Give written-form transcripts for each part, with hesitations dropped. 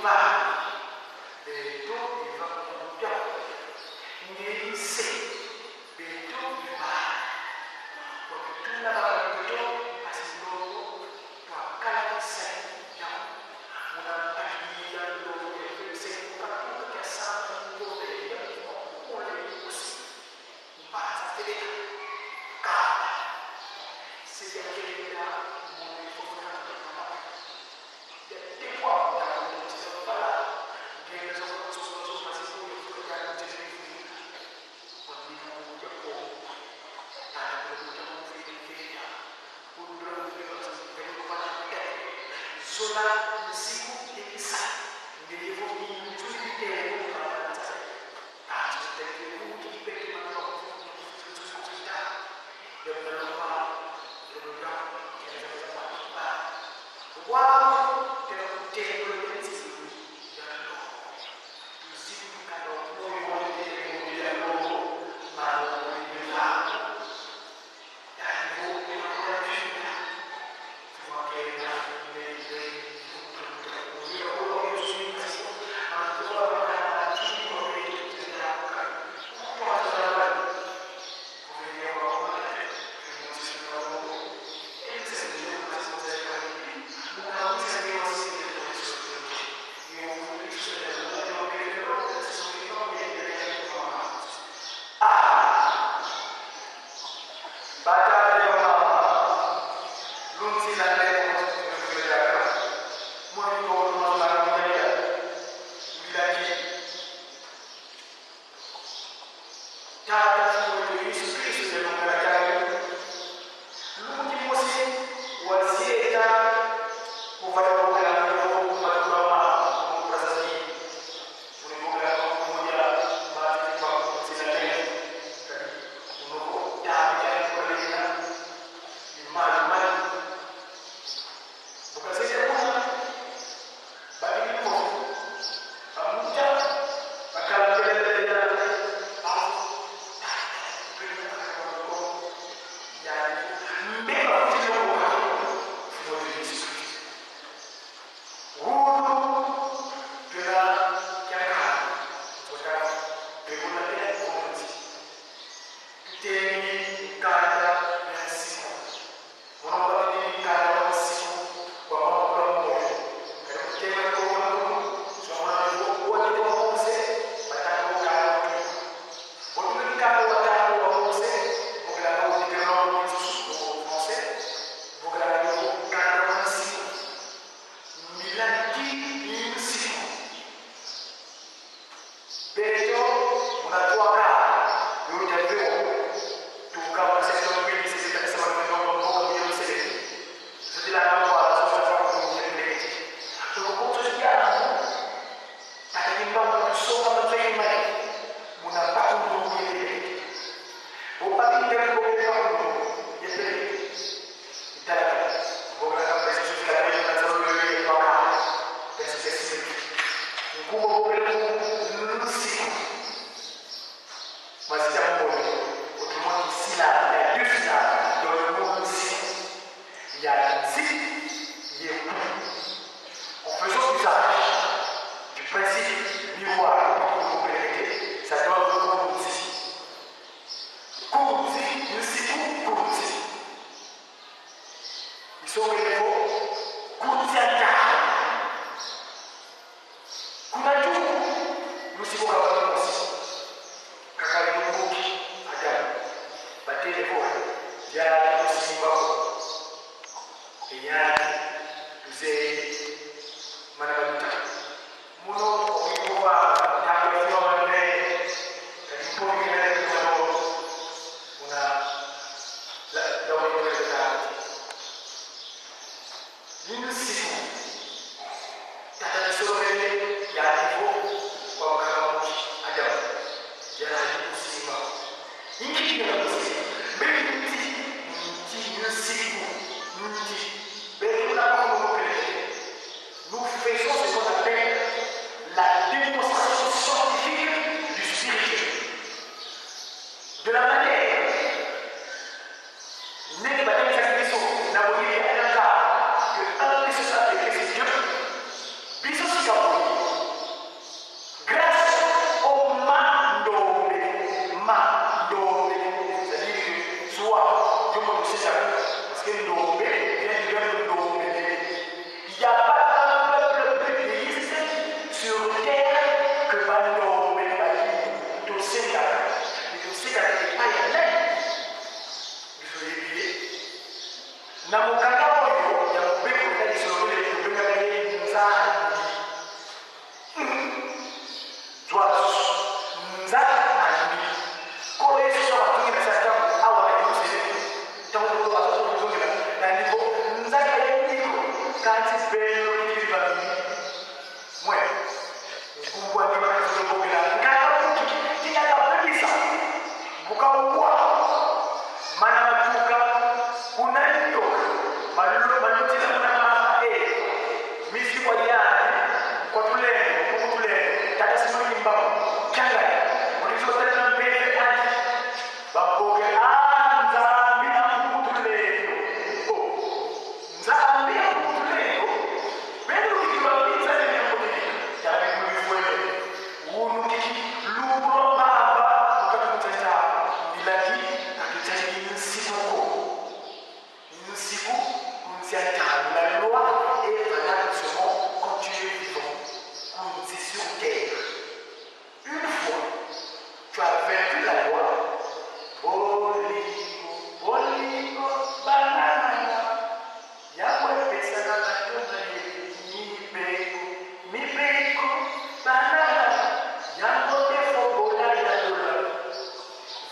vai Can't sociétale. La loi est valable seulement quand tu es vivant, quand tu es sur terre. Une fois, tu as vaincu la loi. Oligo, banana, Yahweh pesa na matunda mi beko, banana, yango defo bola ya dola,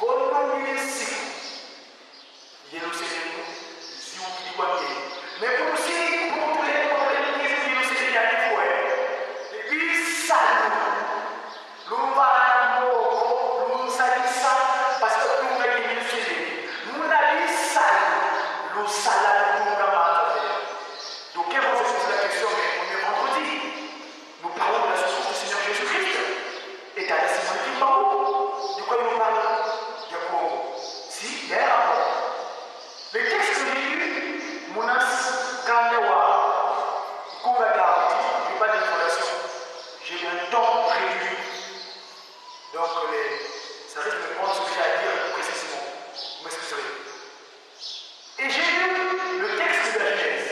volno milisiku, yelo senu, si on dit quoi bien. Mais pour tous les problèmes qui sont yelo senu ya defo bisalo, lumba moko, lumsalisa, parce que nous va yelo senu, nous na bisalo, lusala. Donc, quelle va se poser la question, mais on est vendredi. Nous parlons de la souffrance du Seigneur Jésus-Christ. Et t'as la Simone qui parle. De quoi il nous parle? Si, il y a un rapport. Le texte que j'ai lu, Mounas Kandewa, Koumada, je n'ai pas d'information. J'ai un temps réduit. Donc, ça risque de prendre ce que j'ai à dire précisément. Vous m'excuserez. Et j'ai lu le texte de la Genèse.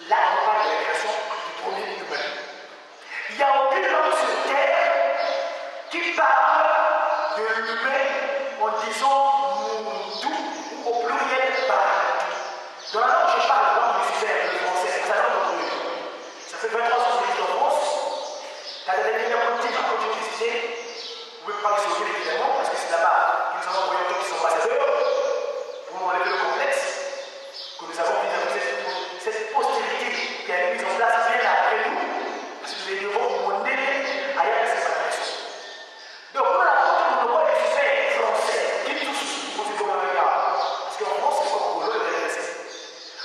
Là, on parle de la création du premier humain. Il n'y a aucune langue sur terre qui parle de l'humain en disant Moundou ou au pluriel Baradou. Dans la langue, je parle la langue du verbe, le français, c'est la langue de Dieu. Ça fait 23 ans que je vis en France. Quand la dernière moitié m'a continué de visiter, vous pouvez parler sur lui évidemment, parce que c'est là-bas que nous avons envoyé d'autres qui sont ambassadeurs pour enlever le complexe que nous avons vis-à-vis cette postérité qui a été mise en place bien après nous, parce que nous devons monter à y aller cette direction. Donc, on a apporté le roi du fait français, qui est tous sous, c'est comme un regard, parce qu'en France, c'est pas pour l'autre, il est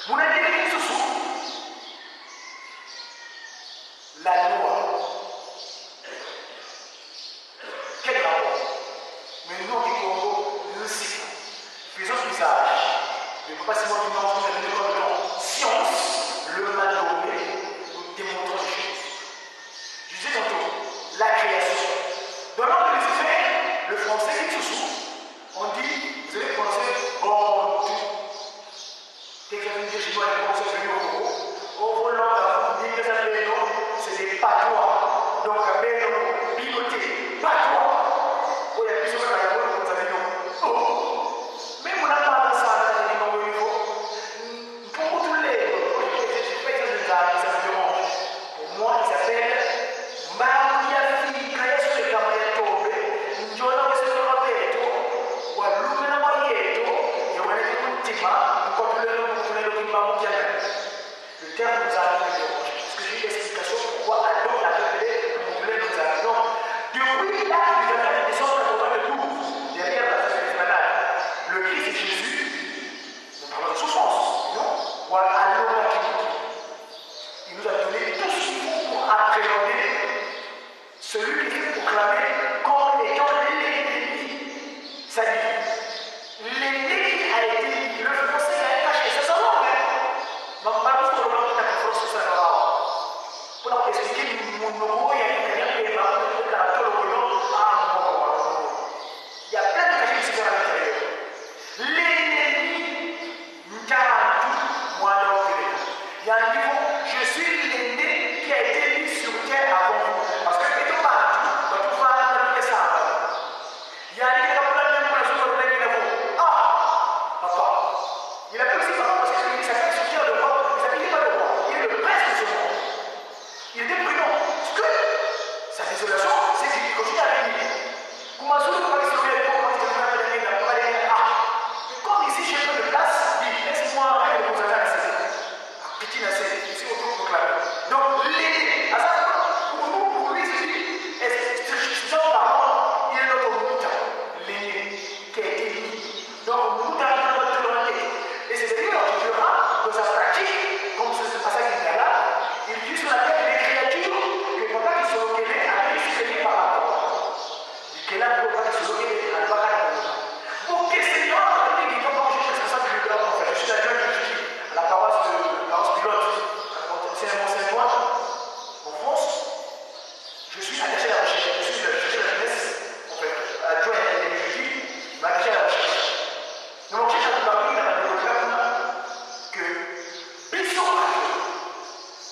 vous n'avez dit sous la loi. Quel rapport? Mais nous, du Congo, nous cycle. Faisons usage de passement du nom de science, le mal nommé, nous démontrons les choses. Je disais tantôt, la création. Dans l'ordre de Lucifer, le français est sous. On dit, vous allez prononcer bon tout. Dès que vous allez dire, je dois aller prononcer le mot au volant d'avant, vous dites que ça fait non, c'est des patois. Donc, béno, bigoté, patois. Oh, il y a plusieurs fois dans la voie, vous avez non. Oh! Mais vous n'avez pas de ça, dans le niveau. Pour tous les, je ne sais pas si ça me dérange. Pour moi, il s'appelle Maria Fika, est-ce que Gabriel Tobe, Njona Western Roberto, ou à Lumena Marieto, et on a été ultima, nous comprenons le Moukiana. Le terme nous a me dérange. Parce que j'ai une explication pourquoi Adam l'a appelé Moulin nous a. Non. Depuis là, vous avez des choses 92, derrière la fête des malades. Le Christ est Jésus, nous parlons de souffrance, non? Voilà, alors la clinique. Il nous a donné tout ce qu'il faut pour appréhender celui qui est proclamé comme étant l'ennemi. Ça dit, l'ennemi qui a été dit, le français l'a caché, c'est ça, non? Mais pas pour le moment, il a fait ce que ça va. Pour expliquer mon nom, il y a une carrière qui est marquée de caractère au nom. Il y a plein de cachets qui se font à l'intérieur. L'ennemi, moi non plus. Il y a un niveau, je suis l'aîné qui a été mis sur terre avant vous. Parce que quelque part, quand tu vas appliquer ça, il y a un qui a même pour la chose de l'ennemi. Ah, papa. Il a fait aussi papa parce qu'il s'appelle sur terre de quoi? Il s'appelle pas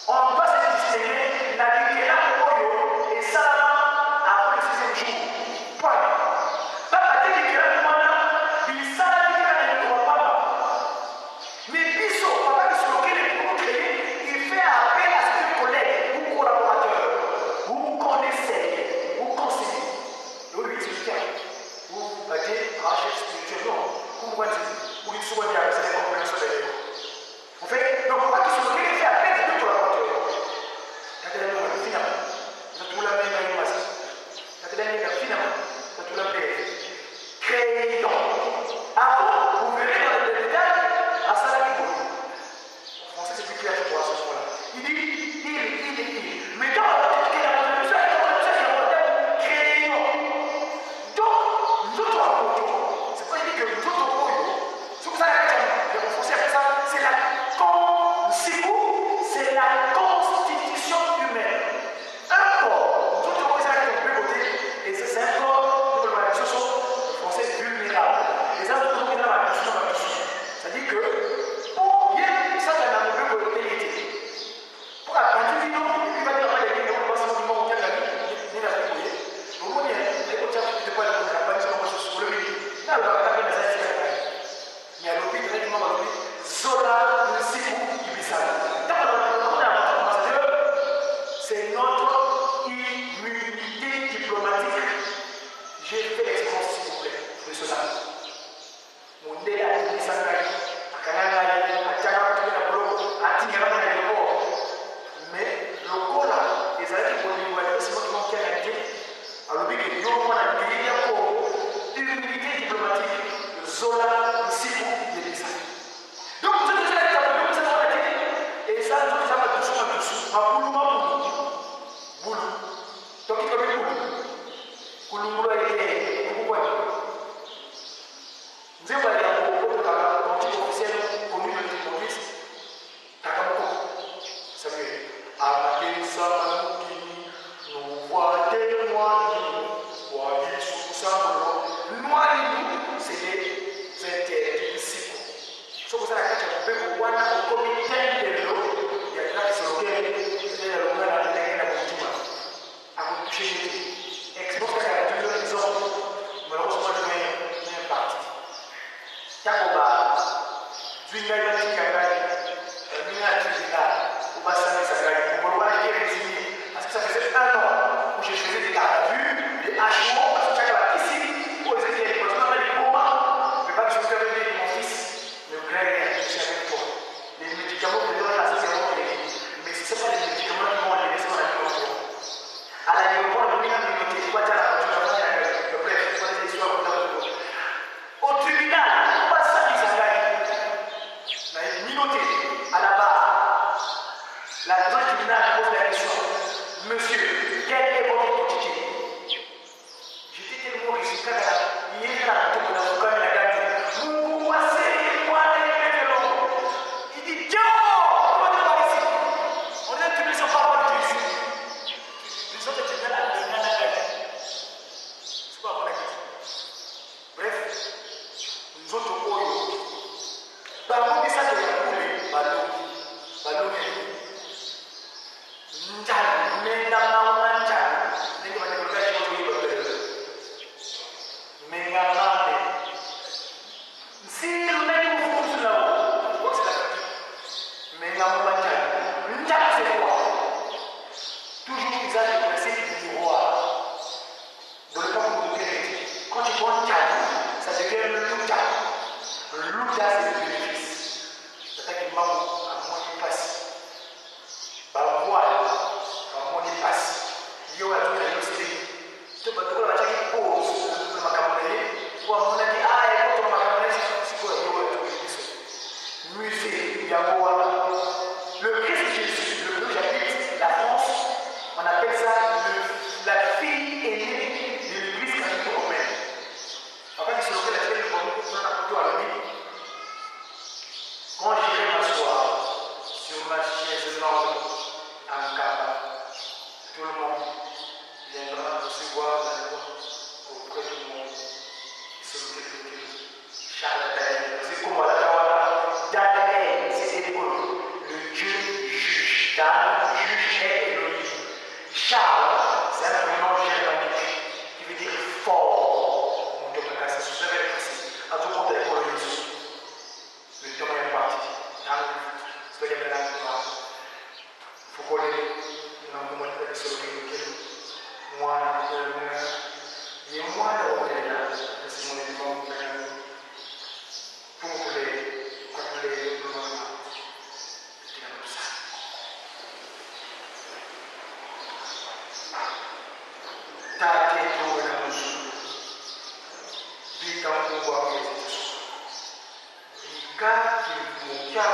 On doit se distinguer la Nikela Oyo et Salama après le 6e jour. Point. Papa dit que la demande, il s'en ne doit pas. Mais Bisso, papa qui se moquait pour créer, il fait appel à ses collègues ou collaborateurs, ou connaissez, ou conseillers. Oui, c'est bien. Ou battez, rachetez spirituellement. Ou vous il se voit bien, c'est des compréhensions d'ailleurs. En fait, donc, papa qui se moquait, il fait appel à ses collaborateurs. Créez donc. Avant, vous verrez dans le détail à ça là qui vaut. En français, c'est plus clair pour à ce moment-là. Il dit, il. Mais dans la créons. Donc, nous autres, c'est pas dit que nous autres, c'est pour ça que en français, ça, c'est la c'est la constitution humaine. Un corps, tout le monde est côté, et c'est un corps, nous le français vulnérable. Les autres, nous sommes dans la question. C'est-à-dire que, pour bien, ça, c'est un peu de vérité. Pour apprendre du nom, et puis, il va dire, il y a un passage du monde, il y a la vie, il y a la vie. Au moins, il y a des autres qui ne peuvent pas le faire, pas sur le milieu. Là, on va pas faire ça, il y a l'objet, directement dans l'objet, Zola, le Sibou, Ibissal. C'est notre immunité diplomatique. J'ai fait l'expérience, s'il vous plaît, de cela. Mon dé a dit ça, mais le corps là, les arrêtés pour l'humanité, c'est moi qui m'en tiens à dire. Alors, oui, que nous, on a dit immunité diplomatique, le Zola, le Sibou, Ibissal. Donc, vous avez dit, et ça, tout ça va doucement, ma boulou. Donc, il y a des boulou. Boulou a été beaucoup. Nous avons allé à beaucoup de la politique officielle commune de police. Ça veut dire, Amake Samanouki, nous voit témoigner, voyez sous sa main. Noyez-nous, c'est des interdits psycho. C'est pour ça que tu peux voir au comité de l'eau. Il y a des gens qui sont expose la culture des hommes, malheureusement, je mets un parti. Takoba, Dwingaï Kagai, Mina Tuzina, Obassane Sagari, pour le été résumé, parce que ça faisait 1 an où je faisais des gardes à vue, des hachements, parce que chaque fois ici, où ils étaient les postes, les combats, mais pas que je me faisais mon fils, le grec, je suis avec toi. Les médicaments que je donne là, c'est vraiment les. Mais si ce n'est pas les médicaments qui vont les laisser dans la vie. À l'aéroport, le ministre de l'Unité, il va dire à la au tribunal, pas ça qui s'appelle. La minauté, à la barre. La présidente du tribunal pose la question. Monsieur, quelle est votre identité? J'étais tellement risqué il est là, tout le monde a gagné. Vous passez, moi, les longs. Il dit, Dieu, comment tu vas ici? On est tous les gens par rapport ici. Les autres étaient là, c'est pas mon question. Bref, nous autres, parmi ça, de la coulée, ballon, mais la maman, si le mec vous fout là-haut, c'est la mais la maman, c'est quoi? Toujours usage du principe du miroir. Dans le cas où vous quand tu vois un ça devient le loup-ta. Le loup-ta, c'est le bénéfice. C'est-à-dire qu'il m'a à moi qui passe. Bah, voilà, à moi qui passe. Il y a un truc à l'océan. Tu vas te voir qui pose le macaronné. Ou à mon avis, et quand on macaronné, c'est quoi? Il y a un truc. Musée, il y a le Christ Jésus, le plus j'habite, la France, on appelle ça la fille aînée de l'église catholique romaine. En fait, c'est lequel la fille romaine, on a plutôt à la vie. Charles, juge et Elohim. Charles, c'est un prénom germanique qui veut dire fort. On doit passer sous ce verset. En tout cas, on est pour le domaine est parti. C'est ce qu'il y a là. Il faut qu'on ait un moment de sourire. Moi, il y a moi là où on est là. C'est mon élément pour les Tate to na musu, vita mkubwa wa Yesu. Vika kimukia